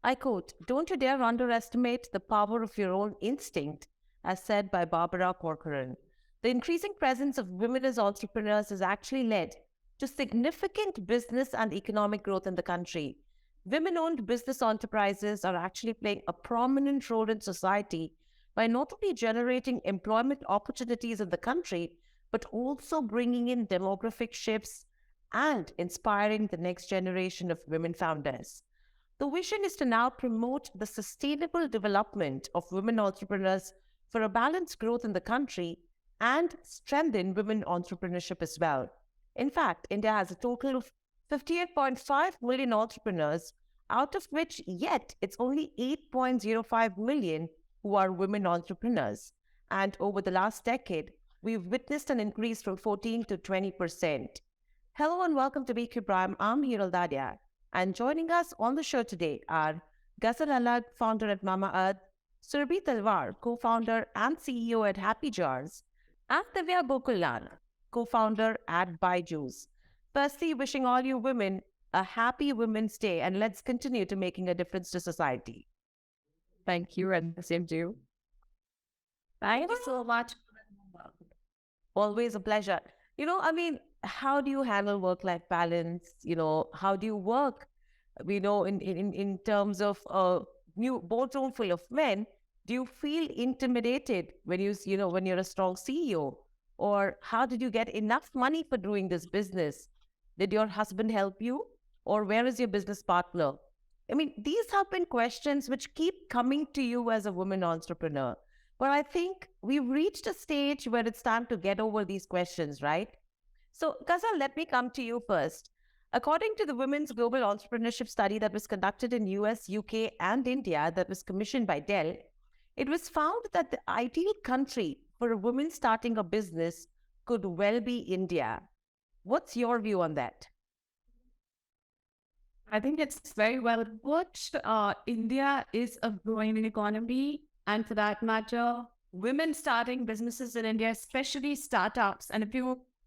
I quote, "Don't you dare underestimate the power of your own instinct," as said by Barbara Corcoran. The increasing presence of women as entrepreneurs has actually led to significant business and economic growth in the country. Women owned business enterprises are actually playing a prominent role in society by not only generating employment opportunities in the country, but also bringing in demographic shifts and inspiring the next generation of women founders. The vision is to now promote the sustainable development of women entrepreneurs for a balanced growth in the country and strengthen women entrepreneurship as well. In fact, India has a total of 58.5 million entrepreneurs, out of which yet it's only 8.05 million who are women entrepreneurs. And over the last decade, we've witnessed an increase from 14 to 20%. Hello and welcome to BQ Prime. I'm Hiral Dadia. And joining us on the show today are Ghazal Alagh, founder at Mama Earth, Surabhi Talwar, co-founder and CEO at Happy Jars, and Divya Gokulnath, co-founder at Byju's. Firstly, wishing all you women a happy Women's Day, and let's continue to making a difference to society. Thank you, and the same to you. Thank you so much. Always a pleasure. How do you handle work-life balance? How do you work? In terms of a new boardroom full of men, do you feel intimidated when when you're a strong CEO? Or how did you get enough money for doing this business? Did your husband help you? Or where is your business partner? These have been questions which keep coming to you as a woman entrepreneur. But I think we've reached a stage where it's time to get over these questions, right? So, Ghazal, let me come to you first. According to the Women's Global Entrepreneurship Study that was conducted in US, UK, and India that was commissioned by Dell, it was found that the ideal country for a woman starting a business could well be India. What's your view on that? I think it's very well put. India is a growing economy, and for that matter, women starting businesses in India, especially startups. And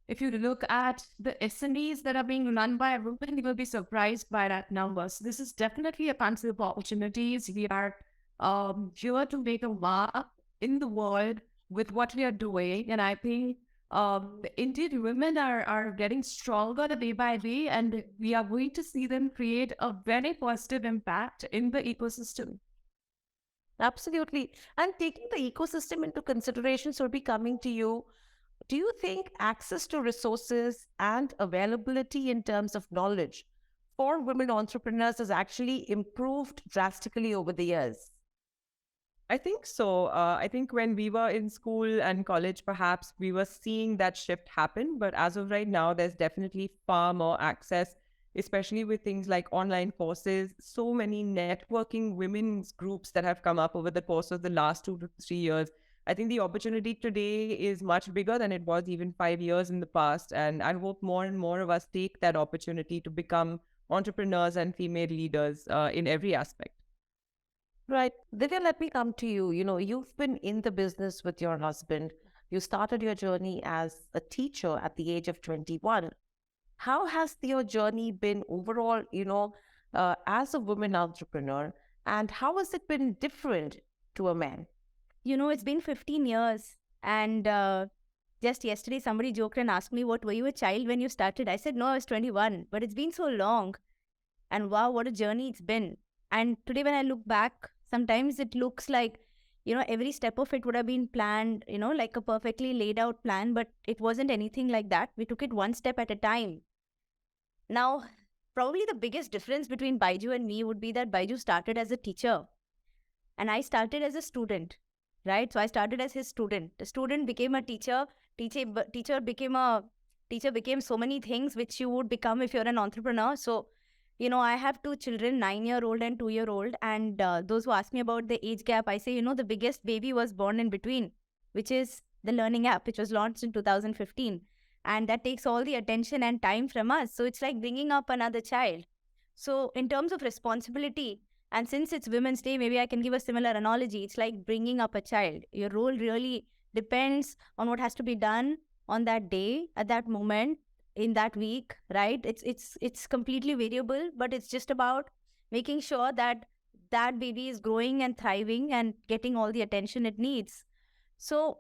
if you look at the SMEs that are being run by women, you will be surprised by that number. So this is definitely a country of opportunities. We are here to make a mark in the world with what we are doing, and I think Indian women are getting stronger day by day, and we are going to see them create a very positive impact in the ecosystem. Absolutely. And taking the ecosystem into consideration, so be coming to you, do you think access to resources and availability in terms of knowledge for women entrepreneurs has actually improved drastically over the years? I think so. I think when we were in school and college, perhaps we were seeing that shift happen. But as of right now, there's definitely far more access, especially with things like online courses. So many networking women's groups that have come up over the course of the last 2 to 3 years. I think the opportunity today is much bigger than it was even 5 years in the past. And I hope more and more of us take that opportunity to become entrepreneurs and female leaders in every aspect. Right. Divya, let me come to you. You've been in the business with your husband. You started your journey as a teacher at the age of 21. How has your journey been overall, as a woman entrepreneur, and how has it been different to a man? It's been 15 years. And just yesterday, somebody joked and asked me, were you a child when you started? I said, no, I was 21. But it's been so long. And wow, what a journey it's been. And today when I look back, sometimes it looks like, every step of it would have been planned, like a perfectly laid out plan, but it wasn't anything like that. We took it one step at a time. Now, probably the biggest difference between Byju and me would be that Byju started as a teacher and I started as a student, right? So I started as his student. The student became a teacher. Teacher became so many things which you would become if you're an entrepreneur. So I have 2 children, 9-year-old and 2-year-old. And those who ask me about the age gap, I say, the biggest baby was born in between, which is the learning app, which was launched in 2015. And that takes all the attention and time from us. So it's like bringing up another child. So in terms of responsibility, and since it's Women's Day, maybe I can give a similar analogy. It's like bringing up a child. Your role really depends on what has to be done on that day, at that moment, in that week, right? It's completely variable, but it's just about making sure that that baby is growing and thriving and getting all the attention it needs. So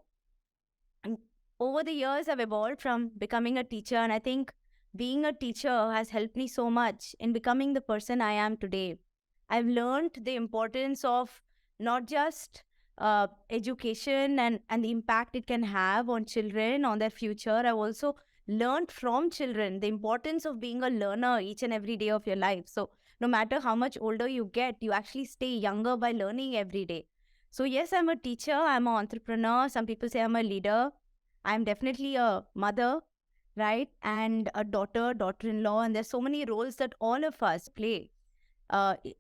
and over the years, I've evolved from becoming a teacher, and I think being a teacher has helped me so much in becoming the person I am today. I've learned the importance of not just education and the impact it can have on children, on their future. I've also learned from children the importance of being a learner each and every day of your life. So, no matter how much older you get, you actually stay younger by learning every day. So, yes, I'm a teacher, I'm an entrepreneur. Some people say I'm a leader. I'm definitely a mother, right? And a daughter, daughter in law. And there's so many roles that all of us play.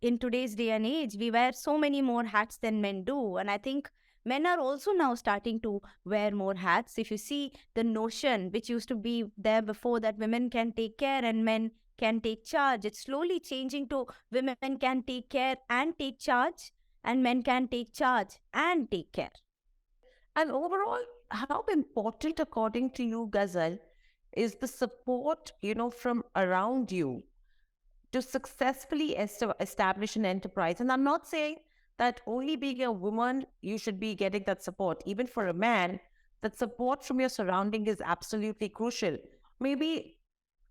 In today's day and age, we wear so many more hats than men do. And I think men are also now starting to wear more hats. If you see the notion which used to be there before that women can take care and men can take charge, it's slowly changing to women can take care and take charge, and men can take charge and take care. And overall, how important, according to you, Ghazal, is the support, from around you to successfully establish an enterprise? And I'm not saying that only being a woman, you should be getting that support. Even for a man, that support from your surrounding is absolutely crucial. Maybe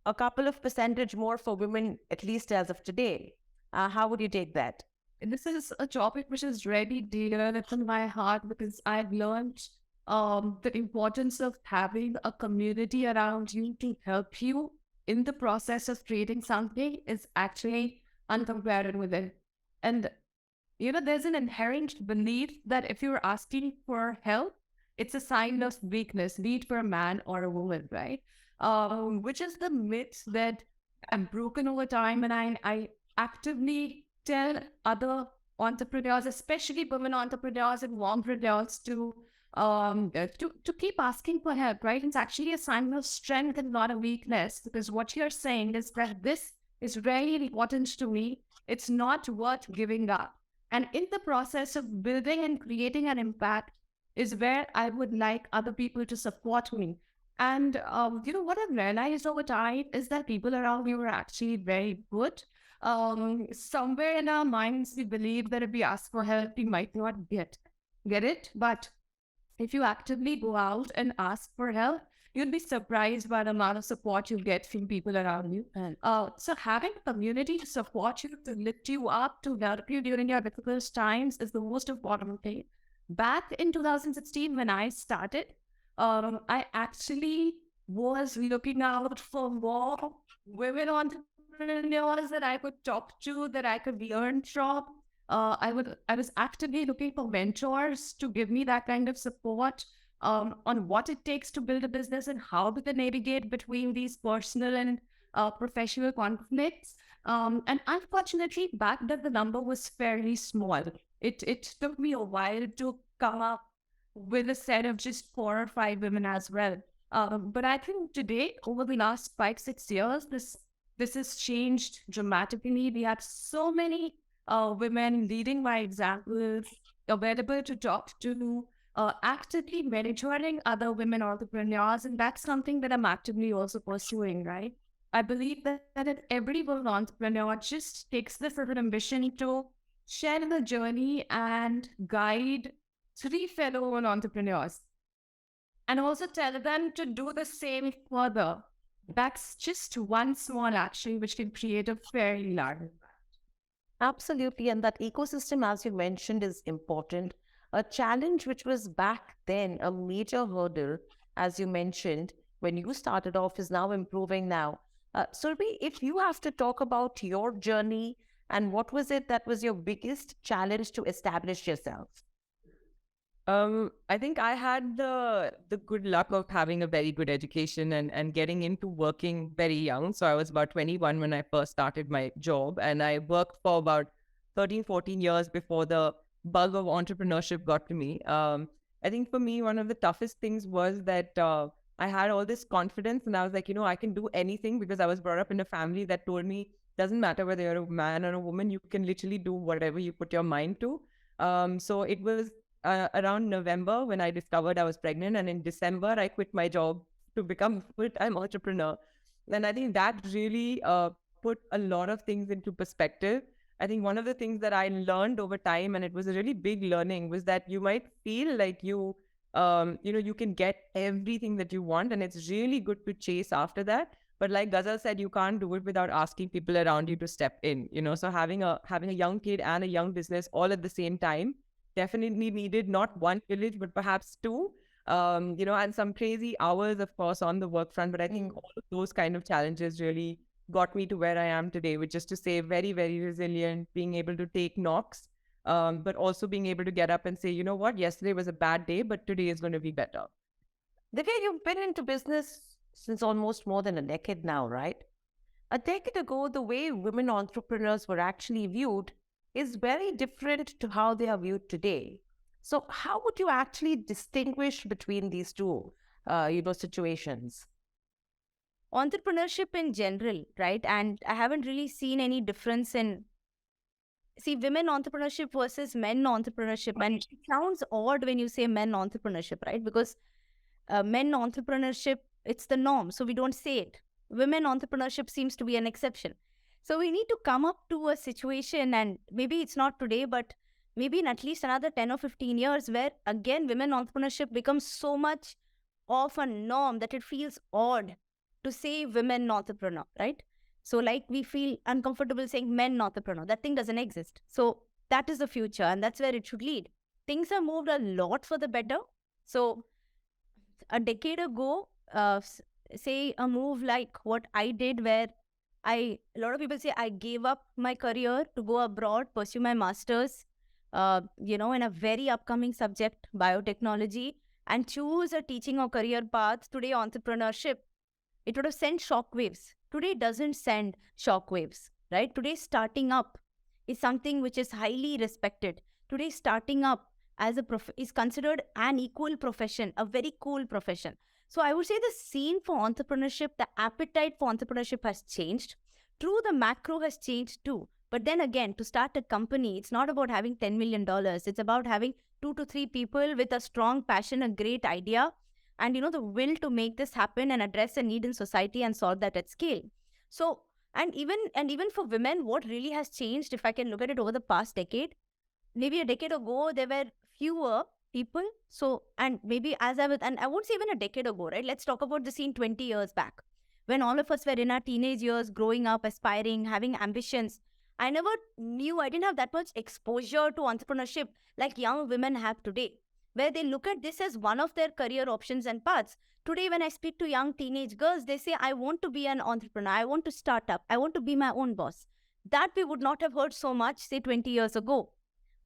a couple of percentage more for women, at least as of today. How would you take that? This is a topic which is really dear to my heart because I've learned the importance of having a community around you to help you in the process of creating something is actually uncomparable with it. And, there's an inherent belief that if you're asking for help, it's a sign of weakness, be it for a man or a woman, right? Which is the myth that I've broken over time. And I actively tell other entrepreneurs, especially women entrepreneurs and entrepreneurs, to keep asking for help, right? It's actually a sign of strength and not a weakness, because what you're saying is that this is really important to me. It's not worth giving up. And in the process of building and creating an impact is where I would like other people to support me. And, what I've realized over time is that people around me were actually very good. Somewhere in our minds, we believe that if we ask for help, we might not get it. But if you actively go out and ask for help, you'll be surprised by the amount of support you get from people around you. So having a community to support you, to lift you up, to help you during your difficult times is the most important thing. Back in 2016, when I started, I actually was looking out for more women entrepreneurs that I could talk to, that I could learn from. I was actively looking for mentors to give me that kind of support on what it takes to build a business and how to navigate between these personal and professional conflicts. And unfortunately, back then the number was fairly small. It took me a while to come up with a set of just 4 or 5 women as well. But I think today, over the last 5-6 years, this has changed dramatically. We have so many women leading by example, available to talk to, actively mentoring other women entrepreneurs. And that's something that I'm actively also pursuing, right? I believe that if every woman entrepreneur just takes this as an ambition to share the journey and guide 3 fellow women entrepreneurs, and also tell them to do the same further. That's just one small action which can create a fairly large impact. Absolutely. And that ecosystem, as you mentioned, is important. A challenge which was back then a major hurdle, as you mentioned, when you started off, is now improving now. Surabhi, if you have to talk about your journey and what was it that was your biggest challenge to establish yourself? I think I had the good luck of having a very good education and getting into working very young. So I was about 21 when I first started my job, and I worked for about 13, 14 years before the bug of entrepreneurship got to me. I think for me, one of the toughest things was that I had all this confidence and I was like, I can do anything, because I was brought up in a family that told me, doesn't matter whether you're a man or a woman, you can literally do whatever you put your mind to. So it was around November when I discovered I was pregnant, and in December I quit my job to become a full-time entrepreneur. And I think that really put a lot of things into perspective. I think one of the things that I learned over time, and it was a really big learning, was that you might feel like you can get everything that you want, and it's really good to chase after that. But like Ghazal said, you can't do it without asking people around you to step in. So having a young kid and a young business all at the same time definitely needed not one village, but perhaps two. And some crazy hours, of course, on the work front. But I think all of those kind of challenges really got me to where I am today, which is to say very, very resilient, being able to take knocks, but also being able to get up and say, you know what, yesterday was a bad day, but today is going to be better. Divya, you've been into business since almost more than a decade now, right? A decade ago, the way women entrepreneurs were actually viewed is very different to how they are viewed today. So, how would you actually distinguish between these two, situations? Entrepreneurship in general, right? And I haven't really seen any difference in, see, women entrepreneurship versus men entrepreneurship. And it sounds odd when you say men entrepreneurship, right? Because men entrepreneurship, it's the norm, so we don't say it. Women entrepreneurship seems to be an exception. So we need to come up to a situation, and maybe it's not today, but maybe in at least another 10 or 15 years, where again women entrepreneurship becomes so much of a norm that it feels odd to say women entrepreneur, right? So like we feel uncomfortable saying men entrepreneur. That thing doesn't exist. So that is the future, and that's where it should lead. Things have moved a lot for the better. So a decade ago, say a move like what I did, where a lot of people say I gave up my career to go abroad, pursue my master's, in a very upcoming subject, biotechnology, and choose a teaching or career path. Today, entrepreneurship, it would have sent shockwaves. Today, it doesn't send shockwaves, right? Today, starting up is something which is highly respected. Today, starting up as is considered an equal profession, a very cool profession. So I would say the scene for entrepreneurship, the appetite for entrepreneurship has changed. True, the macro has changed too. But then again, to start a company, it's not about having $10 million. It's about having 2 to 3 people with a strong passion, a great idea, and the will to make this happen and address a need in society and solve that at scale. So, and even for women, what really has changed, if I can look at it over the past decade, maybe a decade ago, there were fewer people. So, and maybe and I won't say even a decade ago, right? Let's talk about the scene 20 years back, when all of us were in our teenage years, growing up, aspiring, having ambitions. I didn't have that much exposure to entrepreneurship like young women have today, where they look at this as one of their career options and paths. Today, when I speak to young teenage girls, they say, I want to be an entrepreneur. I want to start up. I want to be my own boss. That we would not have heard so much, say, 20 years ago.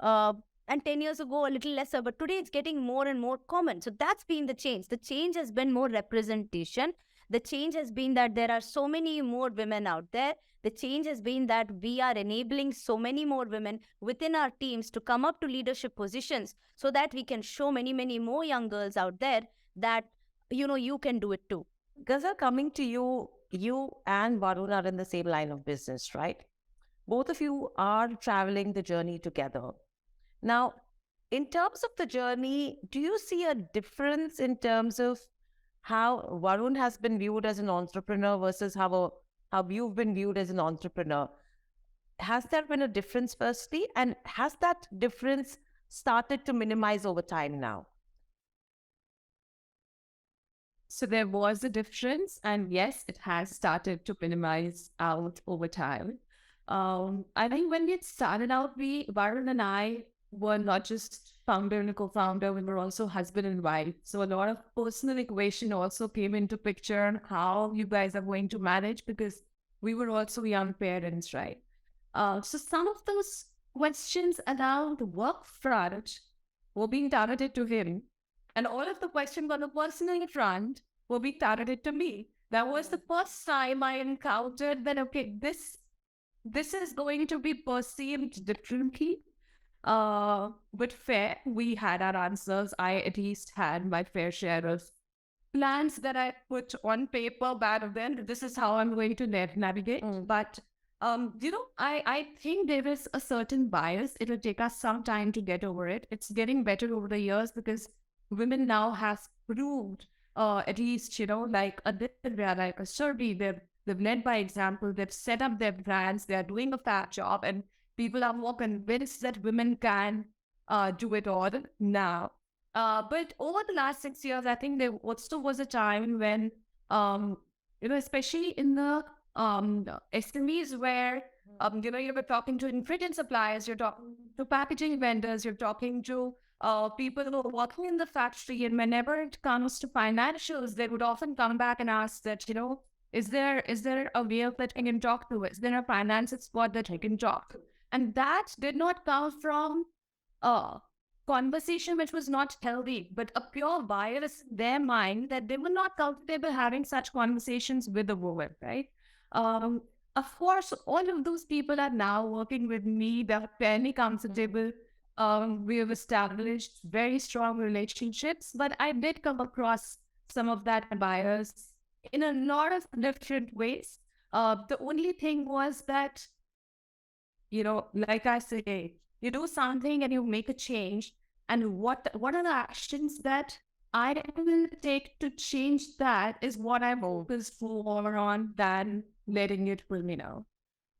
And 10 years ago, a little lesser, but today it's getting more and more common. So that's been the change. The change has been more representation. The change has been that there are so many more women out there. The change has been that we are enabling so many more women within our teams to come up to leadership positions, so that we can show many, many more young girls out there that, you can do it too. Ghazal, coming to you, you and Varun are in the same line of business, right? Both of you are traveling the journey together. Now, in terms of the journey, do you see a difference in terms of how Varun has been viewed as an entrepreneur versus how you've been viewed as an entrepreneur? Has there been a difference, firstly? And has that difference started to minimize over time now? So there was a difference, and yes, it has started to minimize out over time. I think when we started out, Varun and I were not just founder and a co-founder, we were also husband and wife. So a lot of personal equation also came into picture on how you guys are going to manage, because we were also young parents, right? So some of those questions around the work front were being targeted to him, and all of the questions on the personal front were being targeted to me. That was the first time I encountered that, okay, this is going to be perceived differently. But fair, we had our answers. I at least had my fair share of plans that I put on paper back then. This is how I'm going to navigate. But, I think there is a certain bias. It will take us some time to get over it. It's getting better over the years, because women now has proved, at least, like a Divya, like a Surabhi, they've led by example. They've set up their brands. They're doing a fab job. And People are more convinced that women can do it all now. But over the last 6 years, I think there also was a time when, especially in the SMEs where, you were talking to ingredient suppliers, you're talking to packaging vendors, you're talking to people who are working in the factory. And whenever it comes to financials, they would often come back and ask that, is there a way that I can talk to? Is there a finance expert that I can talk to? And that did not come from a conversation which was not healthy, but a pure bias in their mind that they were not comfortable having such conversations with a woman, right? Um, of course, all of those people are now working with me. They're fairly comfortable. We have established very strong relationships, but I did come across some of that bias in a lot of different ways. The only thing was that, like I say, you do something and you make a change, and what are the actions that I will take to change that is what I'm focused more on than letting it pull me down.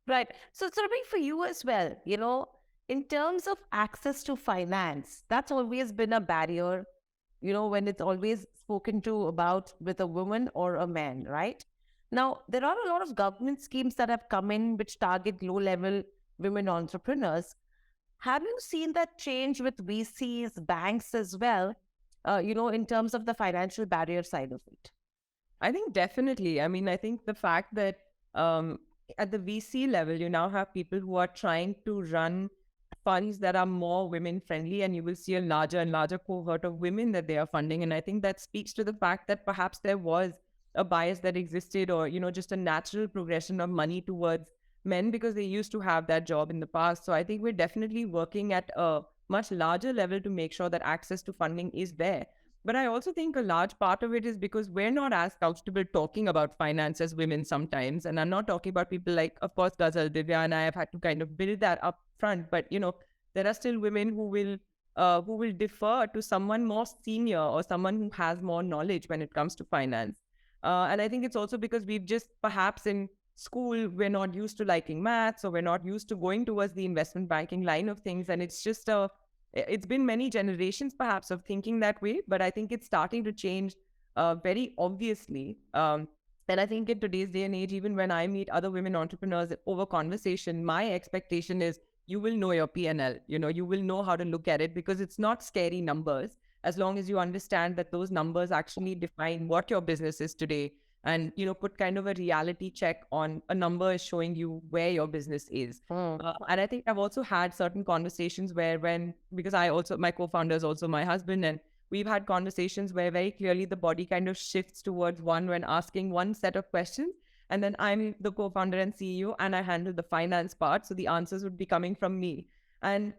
Right. So, Surabhi, for you as well, in terms of access to finance, that's always been a barrier, when it's always spoken to about with a woman or a man, right? Now, there are a lot of government schemes that have come in which target low level women entrepreneurs. Have you seen that change with VCs, banks as well, in terms of the financial barrier side of it? I think definitely. I mean, I think the fact that at the VC level, you now have people who are trying to run funds that are more women friendly, and you will see a larger and larger cohort of women that they are funding. And I think that speaks to the fact that perhaps there was a bias that existed, or, just a natural progression of money towards men because they used to have that job in the past. So I think we're definitely working at a much larger level to make sure that access to funding is there. But I also think a large part of it is because we're not as comfortable talking about finance as women sometimes. And I'm not talking about people like, of course, Ghazal, Divya, and I have had to kind of build that up front. But, there are still women who will defer to someone more senior or someone who has more knowledge when it comes to finance. And I think it's also because we've just perhaps in school, we're not used to liking maths, or we're not used to going towards the investment banking line of things. And it's been many generations perhaps of thinking that way, but I think it's starting to change very obviously. And I think in today's day and age, even when I meet other women entrepreneurs over conversation, my expectation is you will know your P&L, you will know how to look at it, because it's not scary numbers, as long as you understand that those numbers actually define what your business is today, and put kind of a reality check on a number is showing you where your business is. And I think I've also had certain conversations where because my co-founder is also my husband, and we've had conversations where very clearly the body kind of shifts towards one when asking one set of questions, and then I'm the co-founder and CEO, and I handle the finance part, so the answers would be coming from me. And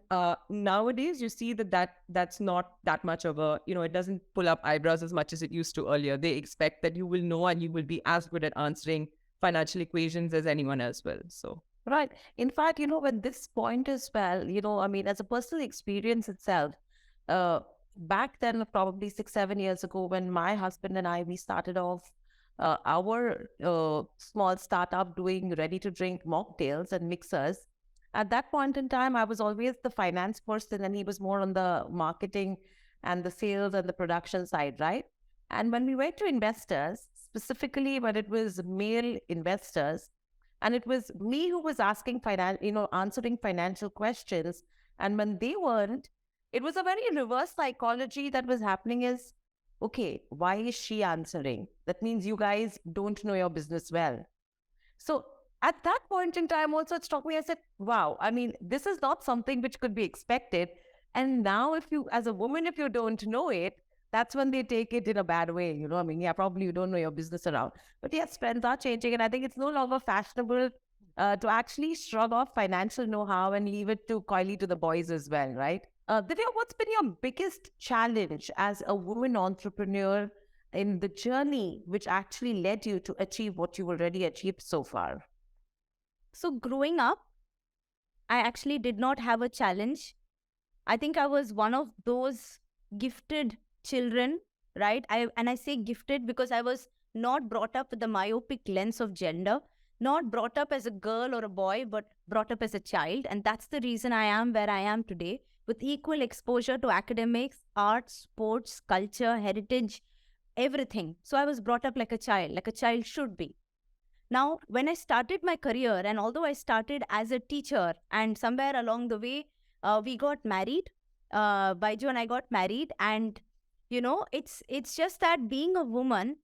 nowadays, you see that's not that much of a, it doesn't pull up eyebrows as much as it used to earlier. They expect that you will know and you will be as good at answering financial equations as anyone else will. So, right. In fact, when this point as well, I mean, as a personal experience itself, back then, probably 6-7 years ago, when my husband and I, we started off our small startup doing ready to drink mocktails and mixers. At that point in time, I was always the finance person, and he was more on the marketing and the sales and the production side, right? And when we went to investors, specifically when it was male investors, and it was me who was asking answering financial questions, and when they weren't, it was a very reverse psychology that was happening. Is okay, why is she answering? That means you guys don't know your business well. So at that point in time, also, it struck me. I said, wow, I mean, this is not something which could be expected. And now, as a woman, if you don't know it, that's when they take it in a bad way. I mean, yeah, probably you don't know your business around. But yes, trends are changing. And I think it's no longer fashionable to actually shrug off financial know-how and leave it too coyly to the boys as well, right? Divya, what's been your biggest challenge as a woman entrepreneur in the journey which actually led you to achieve what you've already achieved so far? So growing up, I actually did not have a challenge. I think I was one of those gifted children, right? I say gifted because I was not brought up with the myopic lens of gender. not brought up as a girl or a boy, but brought up as a child. And that's the reason I am where I am today, with equal exposure to academics, arts, sports, culture, heritage, everything. So I was brought up like a child should be. Now, when I started my career, and although I started as a teacher, and somewhere along the way, we got married. Baiju and I got married, and it's just that being a woman,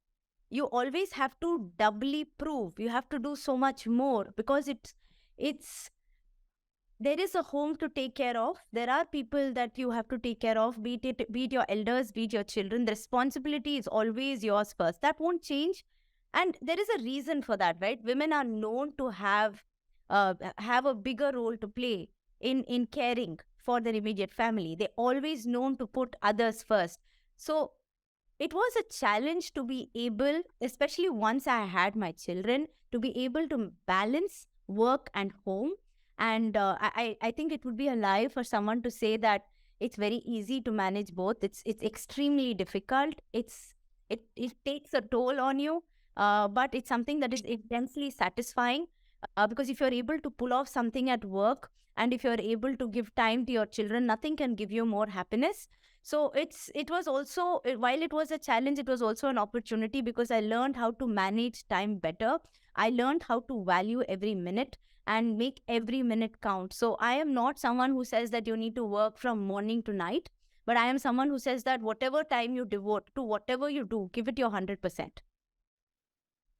you always have to doubly prove. You have to do so much more because it's there is a home to take care of. There are people that you have to take care of, be it your elders, be it your children. The responsibility is always yours first. That won't change. And there is a reason for that, right? Women are known to have a bigger role to play in caring for their immediate family. They're always known to put others first. So it was a challenge to be able, especially once I had my children, to be able to balance work and home. And I think it would be a lie for someone to say that it's very easy to manage both. It's extremely difficult. It takes a toll on you, but it's something that is intensely satisfying, because if you're able to pull off something at work, and if you're able to give time to your children, nothing can give you more happiness. So it was also, while it was a challenge, it was also an opportunity, because I learned how to manage time better. I learned how to value every minute and make every minute count. So I am not someone who says that you need to work from morning to night, but I am someone who says that whatever time you devote to whatever you do, give it your 100%.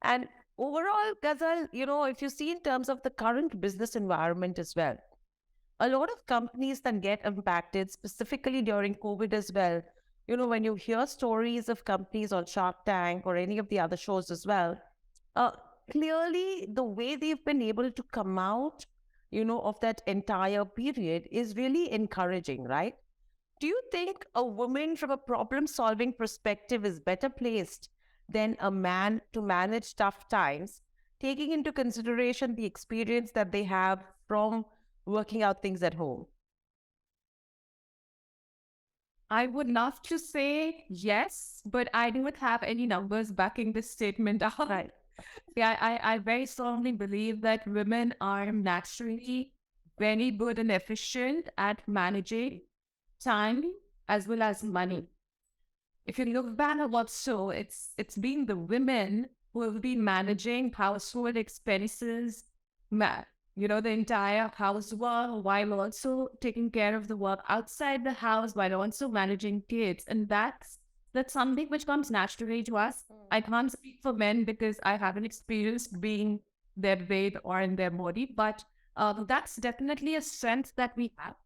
And overall, Ghazal, if you see in terms of the current business environment as well, a lot of companies that get impacted, specifically during COVID as well. When you hear stories of companies on Shark Tank or any of the other shows as well, clearly the way they've been able to come out, of that entire period is really encouraging, right? Do you think a woman from a problem-solving perspective is better placed than a man to manage tough times, taking into consideration the experience that they have from working out things at home? I would love to say yes, but I don't have any numbers backing this statement up. Right. Yeah, I very strongly believe that women are naturally very good and efficient at managing time as well as money. If you look back at what's so, it's been the women who have been managing household expenses, the entire housework, while also taking care of the work outside the house, while also managing kids. And that's something which comes naturally to us. I can't speak for men because I haven't experienced being their weight or in their body, but that's definitely a strength that we have.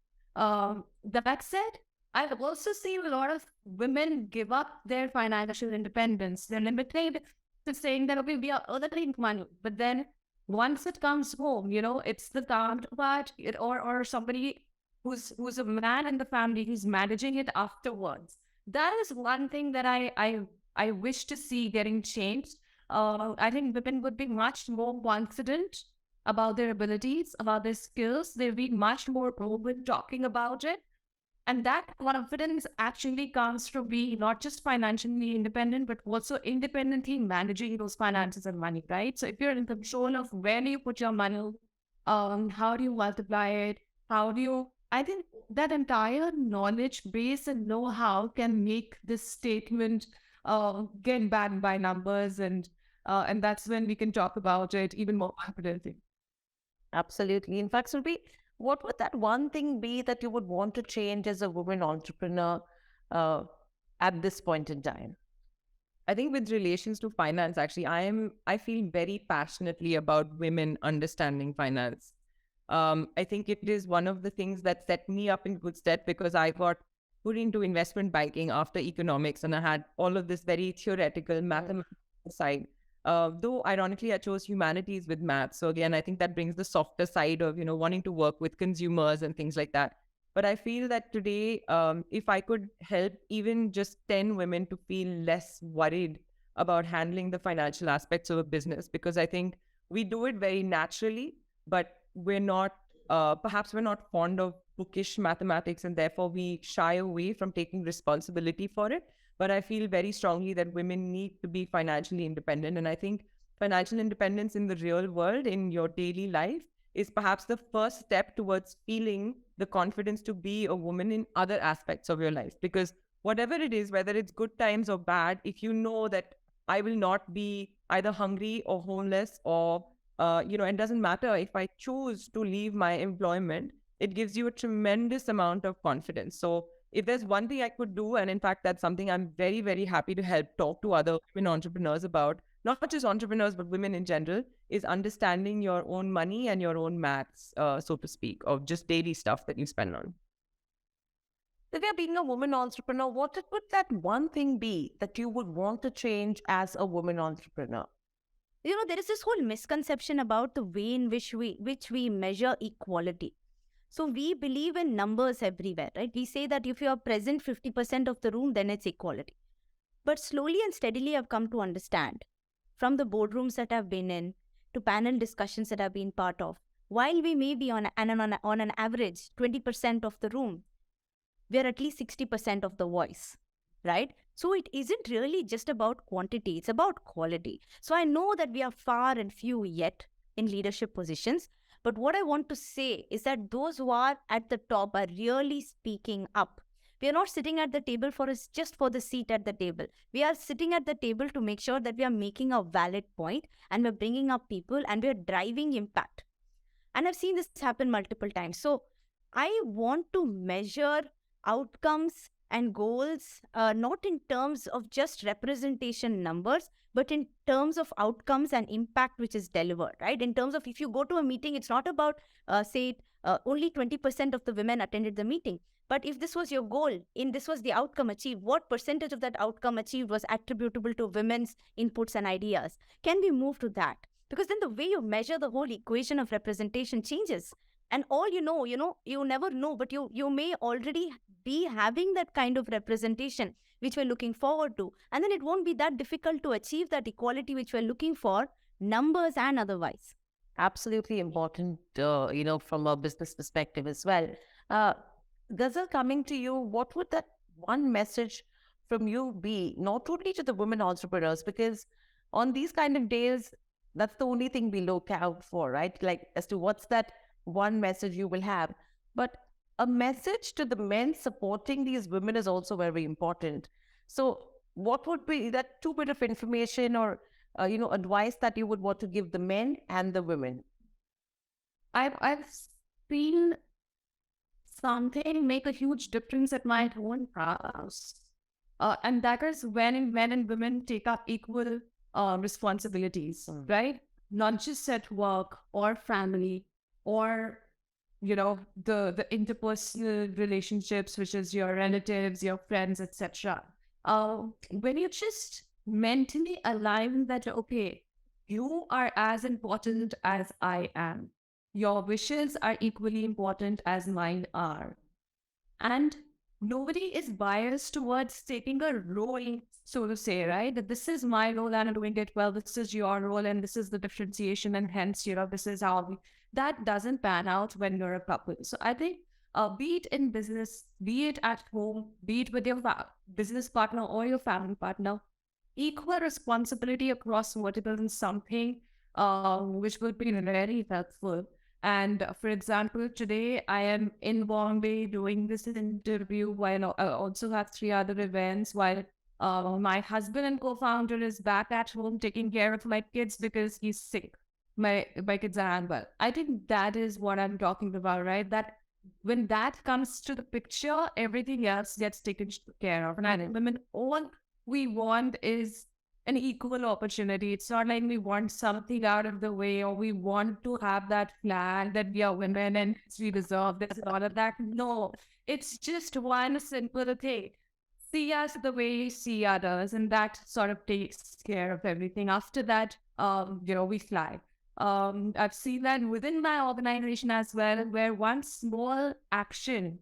That said, I've also seen a lot of women give up their financial independence. They're limited to saying that, okay, we are earning money, but then once it comes home, it's the counterpart or somebody who's a man in the family who's managing it afterwards. That is one thing that I wish to see getting changed. I think women would be much more confident about their abilities, about their skills. They'll be much more open talking about it. And that confidence actually comes from being not just financially independent, but also independently managing those finances and money, right? So if you're in control of where do you put your money, how do you multiply it, I think that entire knowledge base and know-how can make this statement get backed by numbers, and that's when we can talk about it even more confidently. Absolutely. In fact, Surabhi, what would that one thing be that you would want to change as a woman entrepreneur at this point in time? I think with relations to finance, actually, I feel very passionately about women understanding finance. I think it is one of the things that set me up in good stead, because I got put into investment banking after economics, and I had all of this very theoretical mathematical side. Though ironically, I chose humanities with math. So again, I think that brings the softer side of, wanting to work with consumers and things like that. But I feel that today, if I could help even just 10 women to feel less worried about handling the financial aspects of a business, because I think we do it very naturally, but we're not, perhaps we're not fond of bookish mathematics, and therefore we shy away from taking responsibility for it. But I feel very strongly that women need to be financially independent. And I think financial independence in the real world, in your daily life, is perhaps the first step towards feeling the confidence to be a woman in other aspects of your life. Because whatever it is, whether it's good times or bad, if you know that I will not be either hungry or homeless or, it doesn't matter if I choose to leave my employment, it gives you a tremendous amount of confidence. So if there's one thing I could do, and in fact, that's something I'm very, very happy to help talk to other women entrepreneurs about, not just entrepreneurs, but women in general, is understanding your own money and your own maths, so to speak, of just daily stuff that you spend on. Divya, being a woman entrepreneur, what would that one thing be that you would want to change as a woman entrepreneur? There is this whole misconception about the way in which we measure equality. So we believe in numbers everywhere, right? We say that if you are present 50% of the room, then it's equality. But slowly and steadily, I've come to understand, from the boardrooms that I've been in to panel discussions that I've been part of, while we may be on an average 20% of the room, we're at least 60% of the voice, right? So it isn't really just about quantity, it's about quality. So I know that we are far and few yet in leadership positions, but what I want to say is that those who are at the top are really speaking up. We are not sitting at the table just for the seat at the table. We are sitting at the table to make sure that we are making a valid point and we're bringing up people and we're driving impact. And I've seen this happen multiple times. So I want to measure outcomes and goals, not in terms of just representation numbers, but in terms of outcomes and impact which is delivered, right? In terms of if you go to a meeting, it's not about, only 20% of the women attended the meeting. But if this was your goal, this was the outcome achieved, what percentage of that outcome achieved was attributable to women's inputs and ideas? Can we move to that? Because then the way you measure the whole equation of representation changes. And all you never know, but you may already be having that kind of representation which we're looking forward to. And then it won't be that difficult to achieve that equality which we're looking for, numbers and otherwise. Absolutely important, from a business perspective as well. Ghazal, coming to you, what would that one message from you be, not only to the women entrepreneurs, because on these kind of days, that's the only thing we look out for, right? Like as to what's that one message you will have. But a message to the men supporting these women is also very important. So what would be that 2 bit of information or, advice that you would want to give the men and the women? I've seen something make a huge difference at my own house. And that is when men and women take up equal responsibilities, right? Not just at work or family or, the interpersonal relationships, which is your relatives, your friends, etc. When you just mentally align that, okay, you are as important as I am. Your wishes are equally important as mine are. And nobody is biased towards taking a role, so to say, right? That this is my role and I'm doing it well, this is your role and this is the differentiation and hence, this is how that doesn't pan out when you're a couple. So I think be it in business, be it at home, be it with your business partner or your family partner, equal responsibility across verticals is something which would be very helpful. And for example, today I am in Bombay doing this interview while I also have 3 other events while my husband and co-founder is back at home taking care of my kids because he's sick. My kids are unwell. I think that is what I'm talking about, right? That when that comes to the picture, everything else gets taken care of. And women, all we want is an equal opportunity. It's not like we want something out of the way or we want to have that flag that we are women and we deserve this and all of that. No, it's just one simple thing. See us the way you see others, and that sort of takes care of everything. After that, we fly. I've seen that within my organization as well, where one small action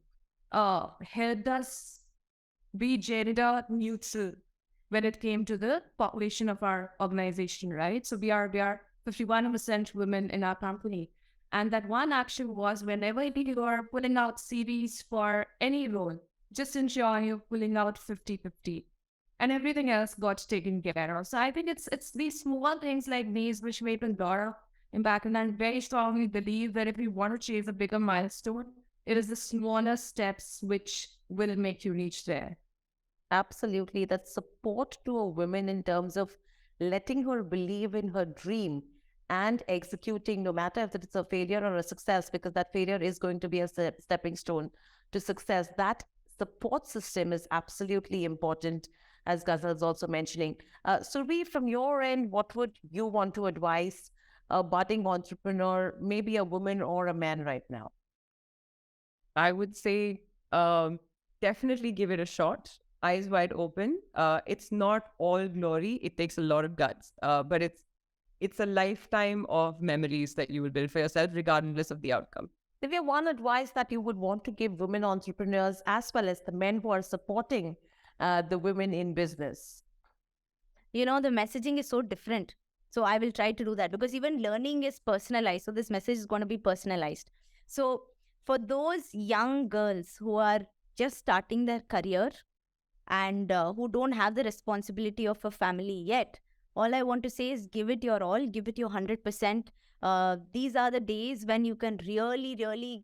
helped us be gender neutral when it came to the population of our organization, right? So we are 51% women in our company. And that one action was whenever you are pulling out CVs for any role, just ensure you're pulling out 50-50. and everything else got taken care of. So I think it's these small things like these which make a lot of impact. And I very strongly believe that if you want to chase a bigger milestone, it is the smaller steps which will make you reach there. Absolutely. That support to a woman in terms of letting her believe in her dream and executing, no matter if it's a failure or a success, because that failure is going to be a stepping stone to success. That support system is absolutely important, as Ghazal is also mentioning. Surabhi, from your end, what would you want to advise a budding entrepreneur, maybe a woman or a man right now? I would say definitely give it a shot, eyes wide open. It's not all glory. It takes a lot of guts, but it's a lifetime of memories that you will build for yourself, regardless of the outcome. Divya, one advice that you would want to give women entrepreneurs as well as the men who are supporting the women in business? The messaging is so different. So I will try to do that, because even learning is personalized. So this message is going to be personalized. So for those young girls who are just starting their career and who don't have the responsibility of a family yet, all I want to say is give it your all, give it your 100%. These are the days when you can really, really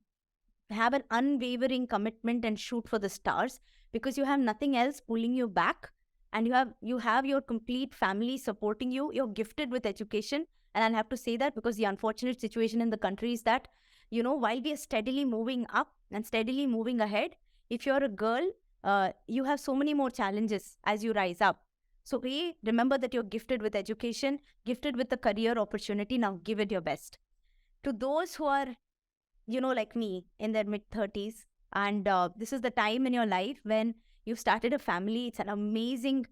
have an unwavering commitment and shoot for the stars, because you have nothing else pulling you back, and you have your complete family supporting you. You're gifted with education, and I'll have to say that, because the unfortunate situation in the country is that, while we are steadily moving up and steadily moving ahead, if you're a girl, you have so many more challenges as you rise up. So remember that you're gifted with education, gifted with a career opportunity. Now give it your best. To those who are, like me, in their mid-30s, and this is the time in your life when you've started a family. It's an amazing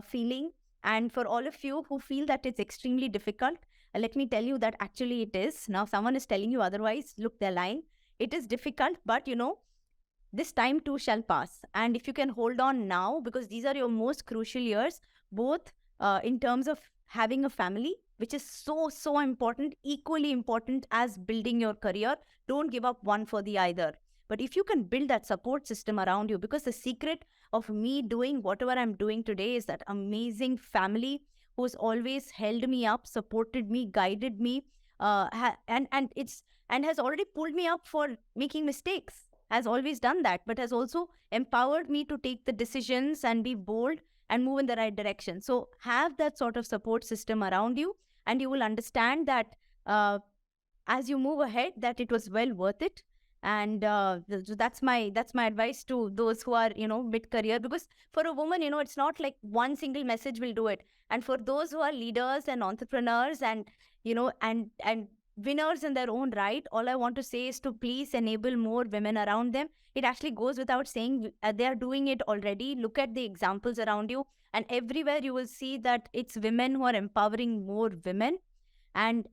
feeling. And for all of you who feel that it's extremely difficult, let me tell you that actually it is. Now, someone is telling you otherwise, look, they're lying. It is difficult, but this time too shall pass. And if you can hold on now, because these are your most crucial years, both in terms of having a family, which is so, so important, equally important as building your career. Don't give up one for the other. But if you can build that support system around you, because the secret of me doing whatever I'm doing today is that amazing family who's always held me up, supported me, guided me, and has already pulled me up for making mistakes. Has always done that, but has also empowered me to take the decisions and be bold and move in the right direction. So have that sort of support system around you, and you will understand that as you move ahead, that it was well worth it. And that's my advice to those who are mid-career, because for a woman, it's not like one single message will do it. And for those who are leaders and entrepreneurs and and winners in their own right, all I want to say is to please enable more women around them. It actually goes without saying, they are doing it already. Look at the examples around you, and everywhere you will see that it's women who are empowering more women and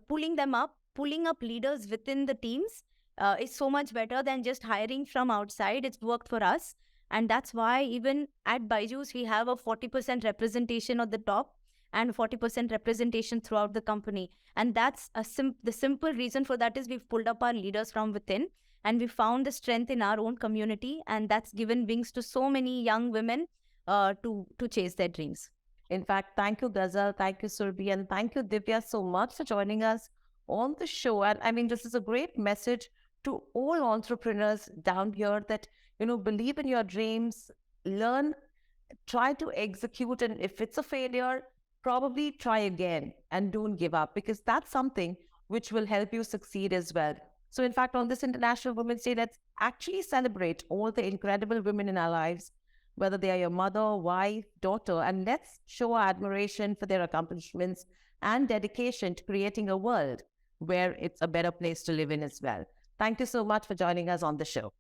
pulling up leaders within the teams. Is so much better than just hiring from outside. It's worked for us. And that's why even at Byju's, we have a 40% representation at the top and 40% representation throughout the company. And that's the simple reason for that is we've pulled up our leaders from within, and we found the strength in our own community. And that's given wings to so many young women to chase their dreams. In fact, thank you, Ghazal. Thank you, Surabhi. And thank you, Divya, so much for joining us on the show. And I mean, this is a great message to all entrepreneurs down here that, believe in your dreams, learn, try to execute. And if it's a failure, probably try again and don't give up, because that's something which will help you succeed as well. So in fact, on this International Women's Day, let's actually celebrate all the incredible women in our lives, whether they are your mother, wife, daughter, and let's show our admiration for their accomplishments and dedication to creating a world where it's a better place to live in as well. Thank you so much for joining us on the show.